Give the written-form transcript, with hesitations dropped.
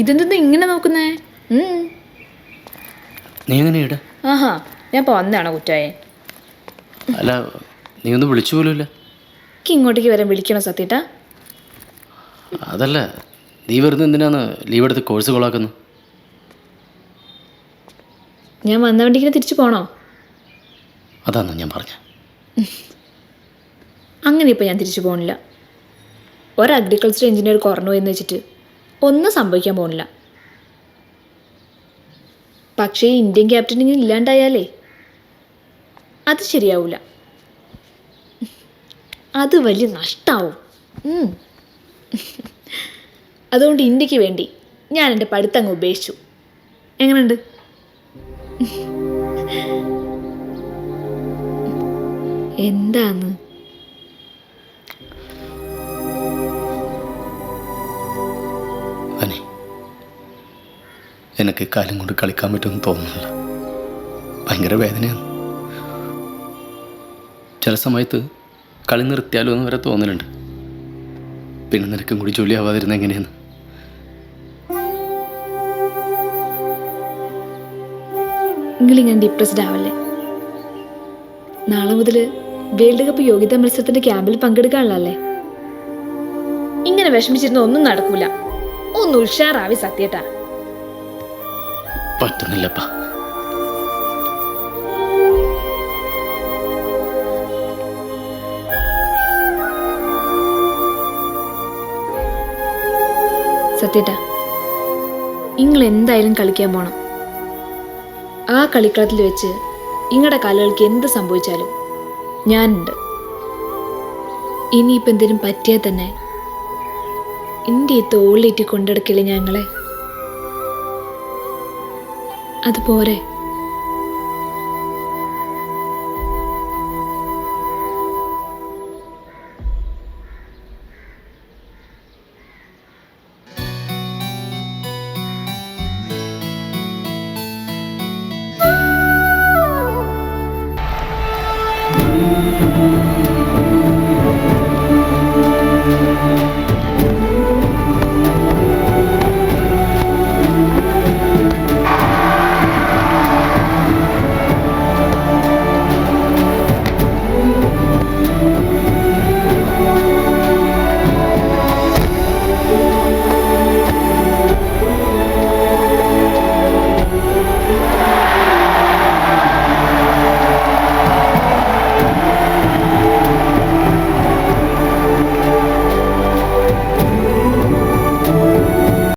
ഇതെന്താ ഇങ്ങനെ നോക്കുന്നേ? നീ എങ്ങനെയാ? ആഹാ, ഞാൻ ഇപ്പോൾ വന്നതാണോ കുറ്റായെ? അല്ല, നീ ഒന്ന് വിളിച്ചു പോലുമില്ല. എനിക്ക് ഇങ്ങോട്ടേക്ക് വരാൻ വിളിക്കണോ സത്യേട്ടാ? അതല്ല, നീ വെറുതെ എന്തിനാണ് ലീവ് എടുത്ത് കോഴ്സ് കൊളാക്കുന്നത്? ഞാൻ വന്ന വണ്ടിക്ക് തിരിച്ചു പോകണോ? അതാണോ ഞാൻ പറഞ്ഞ? അങ്ങനെ ഇപ്പോൾ ഞാൻ തിരിച്ചു പോകണില്ല. ഒരു അഗ്രികൾച്ചർ എഞ്ചിനീയർ കുറഞ്ഞു എന്ന് വെച്ചിട്ട് ഒന്നും സംഭവിക്കാൻ പോകുന്നില്ല. പക്ഷേ ഇന്ത്യൻ ക്യാപ്റ്റൻ ഇങ്ങനെ ഇല്ലാണ്ടായാലേ അത് ശരിയാവില്ല. അത് വലിയ നഷ്ടമാവും. അതുകൊണ്ട് ഇന്ത്യക്ക് വേണ്ടി ഞാൻ എൻ്റെ പഠിത്തം അങ്ങ് ഉപേക്ഷിച്ചു. എങ്ങനെയുണ്ട്? എന്താന്ന്? എനിക്ക് കാലം കൊണ്ട് കളിക്കാൻ പറ്റുമെന്ന് തോന്നുന്നില്ല. ഭയങ്കര വേദനയാണ്. ചില സമയത്ത് കളി നിർത്തിയാലോ എന്ന് വരെ തോന്നലുണ്ട്. പിന്നെ നിനക്കും കൂടി ജോലി ആവാതിരുന്ന എങ്ങനെയാണ്? നിങ്ങളിങ്ങനെ ഡിപ്രസ്ഡ് ആവല്ലേ. നാളെ മുതൽ വേൾഡ് കപ്പ് യോഗ്യതാ മത്സരത്തിന്റെ ക്യാമ്പിൽ പങ്കെടുക്കാനുള്ളതല്ലേ. ഇങ്ങനെ വിഷമിച്ചിരുന്ന ഒന്നും നടക്കൂല. ഒന്ന് ഉഷാറാവി സത്യേട്ടാ. പറ്റുന്നില്ലപ്പാ. സത്യേട്ടാ, നിങ്ങൾ എന്തായാലും കളിക്കാൻ പോണം. ആ കളിക്കളത്തിൽ വെച്ച് നിങ്ങളുടെ കാലുകൾക്ക് എന്ത് സംഭവിച്ചാലും ഞാനുണ്ട്. ഇനിയിപ്പോൾ എന്തെങ്കിലും പറ്റിയാൽ തന്നെ എൻ്റെ ഈ തോളിലേറ്റി കൊണ്ടെടുക്കില്ലേ ഞങ്ങളെ? അതുപോരെ.